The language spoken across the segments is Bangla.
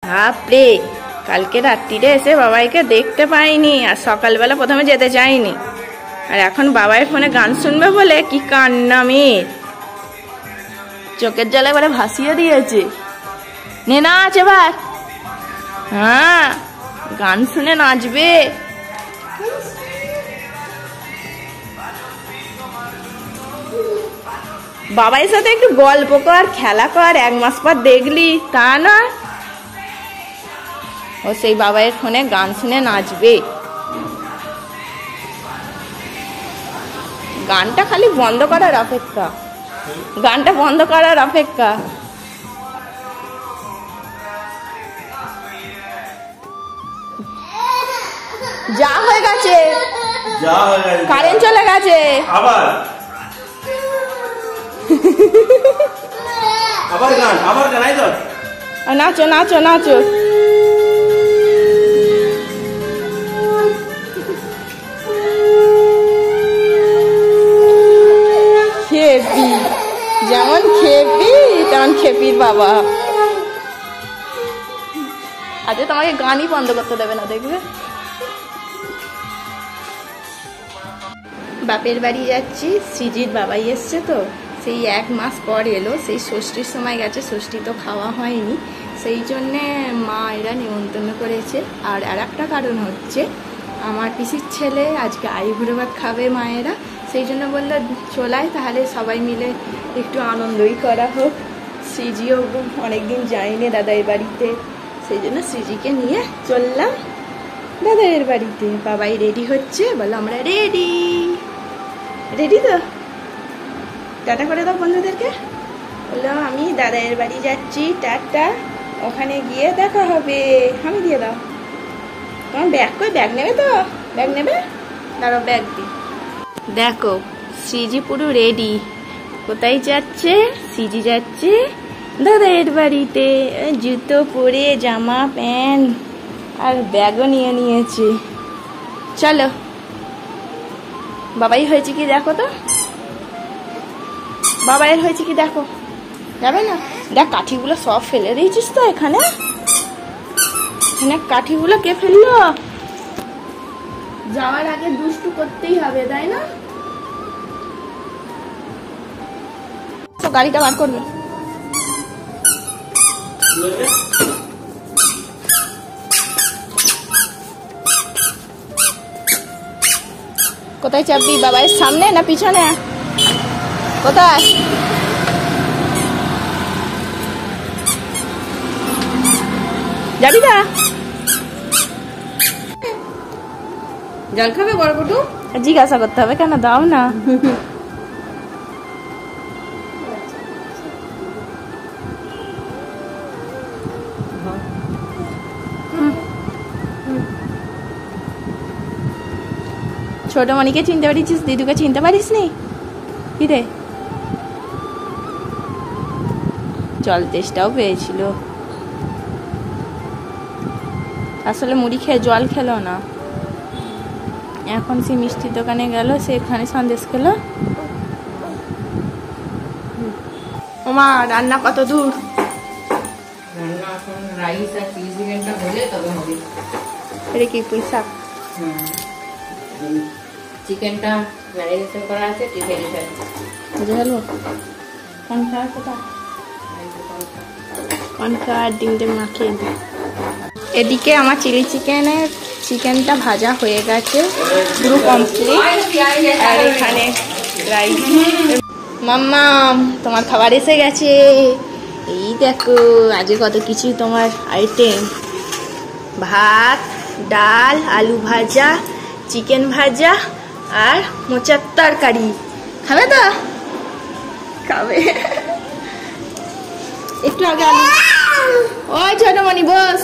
বাপরে, কালকে রাত্রিরে এসে বাবাইকে দেখতে পাইনি, আর সকালবেলা প্রথমে যেতে চাইনি, আর এখন বাবাই ফোনে গান শুনবে বলে কি কান্না মেয়ের, চোখের জল একবারে ভাসিয়ে দিয়েছে। নে নাচ এবার। হ্যাঁ, গান শুনে নাচবে। বাবাইয়ের সাথে একটু গল্প কর, খেলা কর, 1 মাস পর দেখলি, তা না ও সেই বাবাইয়ের ফোনে গান শুনে নাচবে। গানটা খালি বন্ধ করার অপেক্ষা, গানটা বন্ধ করার অপেক্ষা। যা হয়ে গেছে, কারেন্ট চলে গেছে আবার। আবার গান, আবার গান, আই তো নাচো নাচো নাচো। খেপি, যেমন খেপি তেমন খেপির বাবা। আজকে তোমাকে গানই বন্ধ করতে দেবে না, দেখবে। বাপের বাড়ি যাচ্ছি, সৃজির বাবাই এসছে তো, সেই 1 মাস পর এলো, সেই ষষ্ঠীর সময় গেছে, ষষ্ঠী তো খাওয়া হয়নি, সেই জন্যে মা এরা নিমন্ত্রণ করেছে। আর একটা কারণ হচ্ছে, আমার পিসির ছেলে আজকে আইবুড়ো ভাত খাবে মায়েরা, সেই জন্য বললো চলাই, তাহলে সবাই মিলে একটু আনন্দই করা হোক। সৃজিও অনেকদিন যায়নি দাদাইয়ের বাড়িতে, সেই জন্য সৃজিকে নিয়ে চললাম দাদাইয়ের বাড়িতে। বাবাই রেডি হচ্ছে, বললো আমরা রেডি। রেডি তো? টাটা করে দাও বন্ধুদেরকে। বললো আমি দাদাইয়ের বাড়ি যাচ্ছি, টাটা, ওখানে গিয়ে দেখা হবে। আমি দিয়ে দাও। তোমার ব্যাগ কই? ব্যাগ নেবে তো? ব্যাগ নেবে? দাঁড়াও ব্যাগ দি। দেখো সৃজি পুরো রেডি। কোথায় যাচ্ছে? সৃজি যাচ্ছে দাদাইয়ের বাড়িতে। জুতো পরে, জামা প্যান্ট আর ব্যাগও নিয়ে নিয়েছে। চলো। বাবাই হয়েছে কি দেখো তো, বাবাইয়ের হয়েছে কি দেখো। যাবে না? দেখ কাঠিগুলো সব ফেলে দিয়েছিস তো এখানে। এখানে কাঠিগুলো কে ফেললো? যাওয়ার আগে দুষ্টু করতেই হবে, তাই না? গাড়িটা বার করবে। কোথায় চাপবি? বাবাইয়ের সামনে না পিছনে? কোথায়? যাবি না? জল খাবে বড়বটু? জিজ্ঞাসা করতে হবে কেন, দাও না। ছোট মনিকে চিনতে পারিস? দিদুকে চিনতে পারিস নি? কি রে, জল তেষ্টাও পেয়েছিল, আসলে মুড়ি খেয়ে জল খেলো না, এখন সে মিষ্টির দোকানে গেল, সেখানে সন্দেশ খেলো। ওমা রান্না কত দূর? রান্না এখন রাইস আর চিলি চিকেনটা হলে তবে হবে। এটা কি পয়সা? চিকেনটা ম্যারিনেশন করা আছে, টিপে রেখে বুঝে গেল। কর্নফ্লাওয়ার কোথায়? কর্নফ্লাওয়ার ডিমটা মাখিয়ে দিই। এদিকে আমার চিলি চিকেনটা ভাজা হয়ে গেছে, পুরো কমপ্লিট। আর এখানে রাইস। মাম্মাম তোমার খাবার এসে গেছে। এই দেখো আজকে কত কিছু তোমার আইটেম, ভাত, ডাল, আলু ভাজা, চিকেন ভাজা আর মোচার তরকারি। খাবে তো? খাবে। একটু আগে আলু। ওই ছোটমণি বস,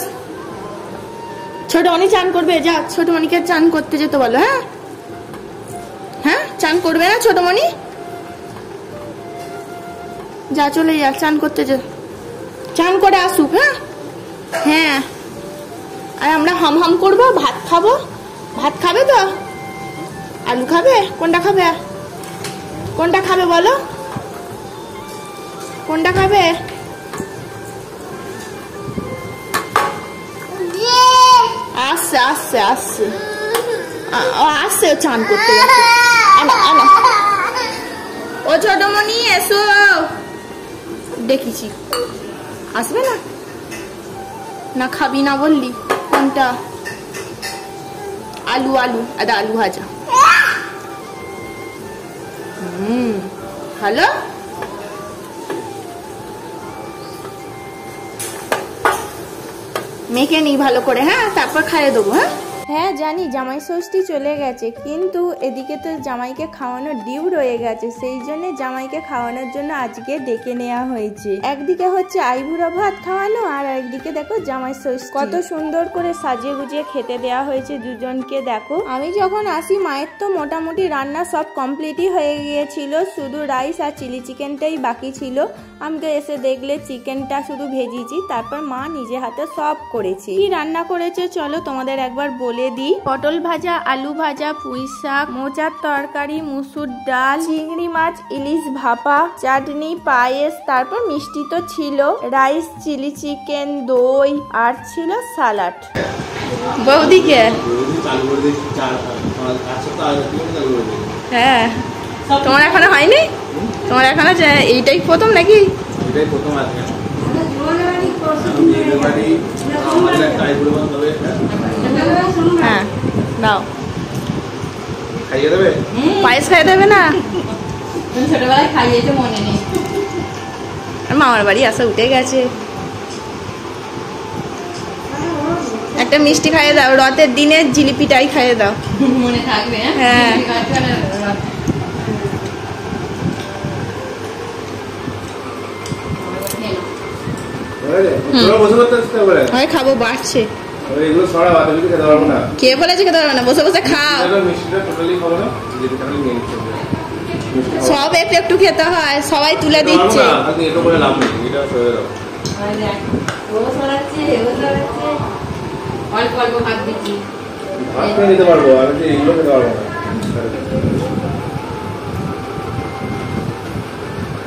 ছোটমণি চান করবে, যা ছোটমণিকে চান করতে যেতে বলো। হ্যাঁ হ্যাঁ, চান করবে না ছোটমণি? যা চলে যা, চান করতে যা, চান করে আসুক। হ্যাঁ হ্যাঁ, আর আমরা হাম হাম করবো, ভাত খাবো। ভাত খাবে তো? আলু খাবে? কোনটা খাবে? কোনটা খাবে বলো? কোনটা খাবে? আসছে আসছে আসছে আসছে, চান করতে গেছে। আনো আনো, ও ছোটমণি এসো, দেখেছি আসবে না। না খাবি না বললি? কোনটা? আলু আলু, আদা আলু ভাজা। হ্যালো, মেখে নিই ভালো করে, হ্যাঁ তারপর খাইয়ে দেবো। হ্যাঁ হ্যাঁ জানি জামাই ষষ্ঠী চলে গেছে, কিন্তু এদিকে তো জামাইকে খাওয়ানোর ডিউ রয়ে গেছে, সেই জন্য জামাইকে খাওয়ানোর জন্য আজকে ডেকে নেওয়া হয়েছে। একদিকে হচ্ছে আইবুড়ো ভাত খাওয়ানো, আর একদিকে দেখো জামাই ষষ্ঠী, কত সুন্দর করে সাজিয়ে গুজিয়ে খেতে দেওয়া হয়েছে দুজনকে। দেখো আমি যখন আসি মায়ের তো মোটামুটি রান্না সব কমপ্লিটই হয়ে গিয়েছিল, শুধু রাইস আর চিলি চিকেনটাই বাকি ছিল। আমি তো এসে দেখলে চিকেনটা শুধু ভেজিয়েছি, তারপর মা নিজে হাতে সব করেছে। কি রান্না করেছে চলো তোমাদের একবার বলে দিই। পটল ভাজা, আলু ভাজা, পুঁই শাক, মোচার তরকারি, মুসুর ডাল, চিংড়ি মাছ, ইলিশ ভাপা, চাটনি, পায়েস, তারপর মিষ্টি তো ছিল, রাইস, চিলি চিকেন, দই, আর ছিল সালাড। বৌদিকে হ্যাঁ, তোমার এখনো হয়নি? তোমার এখনো এইটাই প্রথম নাকি? হ্যাঁ দাও, খাইয়ে দেবে। পায়েস খাইয়ে দেবে না? ছোটবেলায় খাইয়েছে মনে নেই, মামার বাড়ি আসা উঠে গেছে। একটা মিষ্টি খাইয়ে দাও, রথের দিনে জিলিপিটাই খাইয়ে দাও, মনে থাকবে। হ্যাঁ খাবো, বাড়ছে। কে বলেছে খেতে পারবে না? বসে বসে খাও, সব একটু একটু খেতে হয়, সবাই তুলে দিচ্ছে। অল্প অল্প ভাত দিচ্ছি, নিতে পারবো, আমি এগুলো খেতে পারবো না।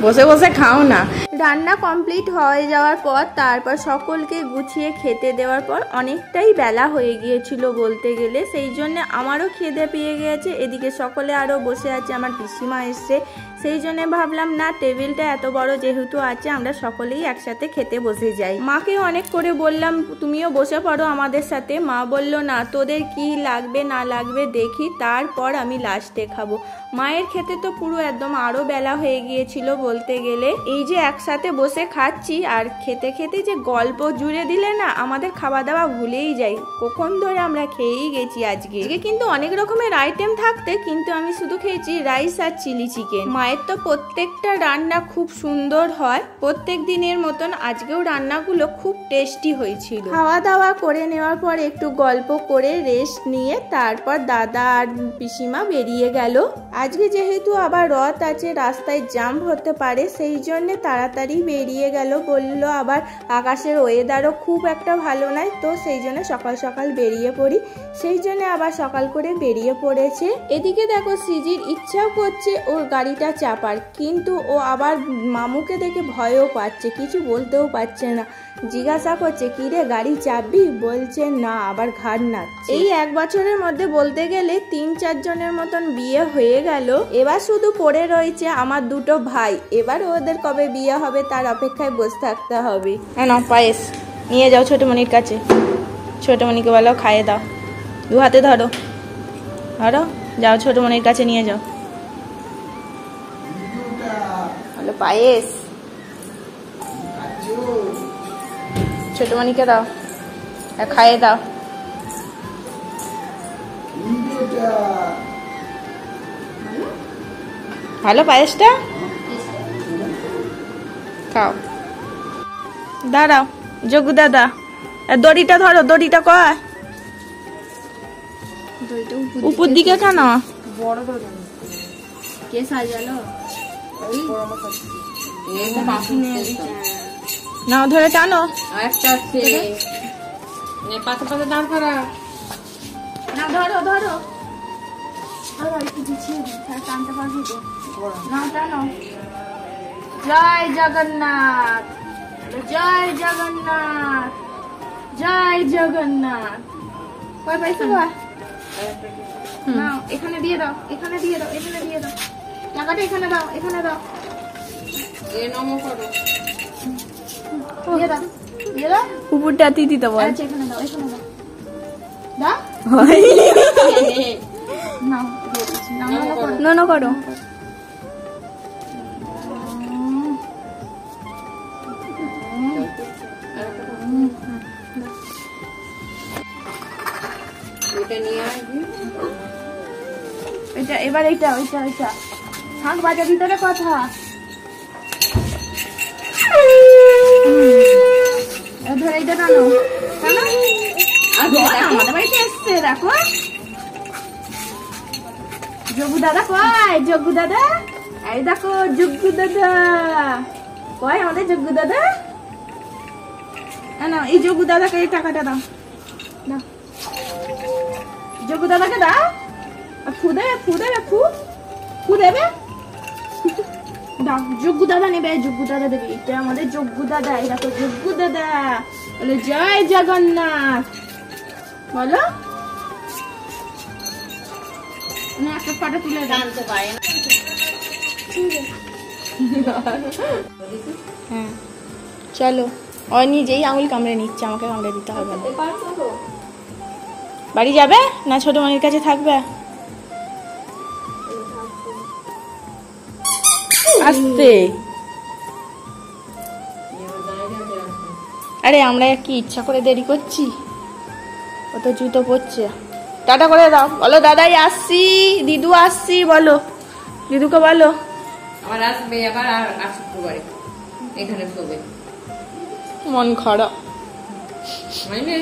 বসে বসে খাও না। রান্না কমপ্লিট হয়ে যাওয়ার পর তারপর সকলকে গুছিয়ে খেতে দেওয়ার পর অনেকটাই বেলা হয়ে গিয়েছিল বলতে গেলে, সেই জন্য আমারও খিদে পেয়ে গিয়েছে। এদিকে সকলে আরও বসে আছে, আমার পিসিমা এসছে, সেই জন্য ভাবলাম না টেবিলটা এত বড় যেহেতু আছে আমরা সকলেই একসাথে খেতে বসে যাই। মাকে অনেক করে বললাম তুমিও বসে পড়ো আমাদের সাথে, মা বলল না তোদের কি লাগবে না লাগবে দেখি, তারপর আমি লাস্টে খাবো। মায়ের খেতে তো পুরো একদম আরো বেলা হয়ে গিয়েছিল বলতে গেলে। এই যে একসাথে বসে খাচ্ছি আর খেতে খেতে যে গল্প জুড়ে দিলে না আমাদের খাওয়া দাওয়া ভুলেই যাই, কখন ধরে আমরা খেয়েই গেছি। আজকে কিন্তু অনেক রকমের আইটেম থাকতে কিন্তু আমি শুধু খেয়েছি রাইস আর চিলি চিকেন। মায়ের তো প্রত্যেকটা রান্না খুব সুন্দর হয়, প্রত্যেক দিনের মতন আজকেও রান্নাগুলো খুব টেস্টি হয়েছিল। খাওয়া দাওয়া করে নেওয়ার পর একটু গল্প করে রেস্ট নিয়ে তারপর দাদা আর পিসিমা বেরিয়ে গেল। আজকে যেহেতু আবার রথ আছে, রাস্তায় জ্যাম হতে পারে, সেই জন্য তাড়াতাড়ি বেরিয়ে গেল। বলল আবার আকাশের ওয়েদারও খুব একটা ভালো নয়, তো সেই জন্য সকাল সকাল বেরিয়ে পড়ি, সেই জন্য আবার সকাল করে বেরিয়ে পড়েছে। এদিকে দেখো সিজির ইচ্ছাও করছে ওর গাড়িটা চাপার, কিন্তু ও আবার মামুকে দেখে ভয়ও পাচ্ছে, কিছু বলতেও পারছে না। জিজ্ঞাসা করছে কি রে গাড়ি চাপবি? বলছে না, আবার ঘাড় নাচছে। এই এক বছরের মধ্যে বলতে গেলে ৩-৪ জনের মতন বিয়ে হয়ে গেল, এবার শুধু পড়ে রয়েছে আমার দুটো ভাই, এবার ওদের কবে বিয়ে হবে তার অপেক্ষায় বসে থাকতে হবে। না পায়েস নিয়ে যাও ছোটমণির কাছে, ছোটমণিকে বলো খাইয়ে দাও, দু হাতে ধরো ধরো, যাও ছোটমণির কাছে নিয়ে যাও, বলো পায়েস ছোটমণিকে দাও, খাইয়ে দাও। ভালো পায়েসটা খাও। দাঁড়াও যোগু দাদা, দড়িটা ধরো, দড়িটা কয় উপর দিকে কেন? বড় করে কে সাজালো? না ধরে টানো, একটা পাতা পাতা দাঁড় করা, না ধরো ধরো, একটু পিছিয়ে টানতে পারবি তো, না টানো। জয় জগন্নাথ, জয় জগন্নাথ, জয় জগন্নাথ। কয় পয়সা কয় না এখানে দিয়ে দাও, এখানে দিয়ে দাও, এখানে দিয়ে দাও, টাকাটা এখানে দাও, এখানে দাও, এ নমো করো, দিয়ে দাও, দিয়ে দাও, উপরটা দিদি তো বল। আচ্ছা এখানে দাও, এখানে দাও, দাও নাও, দিয়ে দিচ্ছি, নাও, নাও, করো। নন করো। এটা নিয়ে আসবি। এটা এবার এইটা ওইটা ওইটা শাঁখ বাজা ভিতরে কথা ধরে এইটা টানো টানো। আমাদের বাড়িতে এসছে দেখো যোগু দাদা কয়, যোগু দাদা এই দেখো যোগু দাদা কয়, আমাদের যোগু দাদা না এই যোগু দাদাকে এই টাকাটা দাও, দাও যোগু দাদাকে দাও। ফু দেবে, ফু দেবে, ফু ফু দেবে, দাও যোগ্য দাদা নেবে, যোগ্য দাদা দেবে, এটা আমাদের যোগ্য দাদা, এটা তো যোগ্য দাদা বলে জয় জগন্নাথ বলো না, একটা ফটো তুলে দাও। জানতে পারে না। হ্যাঁ চলো, ও নিজেই আঙুল কামড়ে নিচ্ছে, আমাকে কামড়ে দিতে হবে না। বাড়ি যাবে না ছোট মানির কাছে থাকবে? আসতে আরে আমরা কি ইচ্ছা করে দেরি করছি? কত জুতো পড়ছে। টাটা করে দাও, বলো দাদাই আসছি, দিদু আসছি বলো, দিদুকে বলো। আবার আসবে, আবার আর শুক্রবারে এখানে শোবে। মন খারাপ। মানে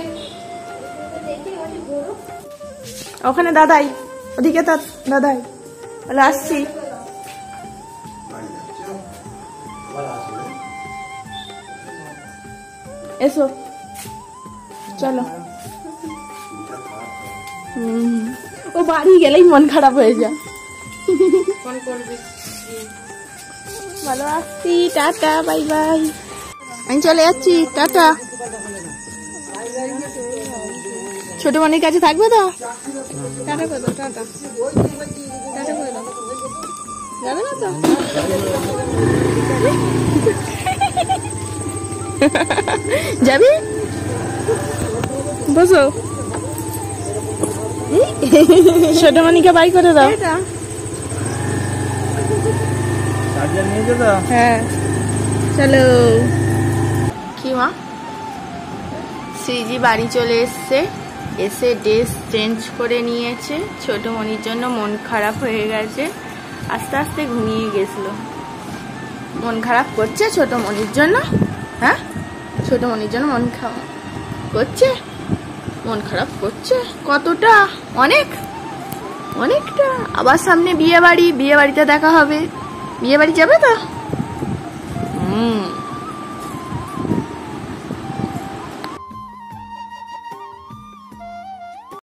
ওখানে দাদাই, ওদিকে তো দাদাই বলে আসছি। এসো চলো। ও বাড়ি গেলেই মন খারাপ হয়ে যায়। ফোন করবি। ভালো আসছি, টাটা বাই বাই, আমি চলে যাচ্ছি, টাটা। ছোট মানির কাছে থাকবে তো? টাটা করে দাও, টাটা টাটা করে দাও, যাবে না তো? যাবি? বসো, ছোট মানিকে বাই করে দাও। হ্যাঁ চলো। কি মা? শ্রীজি বাড়ি চলে এসছে, এসে ড্রেস চেঞ্জ করে নিয়েছে। ছোট মনির জন্য মন খারাপ হয়ে গেছে, আস্তে আস্তে ঘুমিয়ে গেছিল। মন খারাপ করছে ছোট মনির জন্য? হ্যাঁ ছোট মনির জন্য মন খারাপ করছে, মন খারাপ করছে কতটা? অনেক, অনেকটা। আবার সামনে বিয়ে বাড়ি, বিয়ে বাড়িতে দেখা হবে। বিয়ে বাড়ি যাবে তো?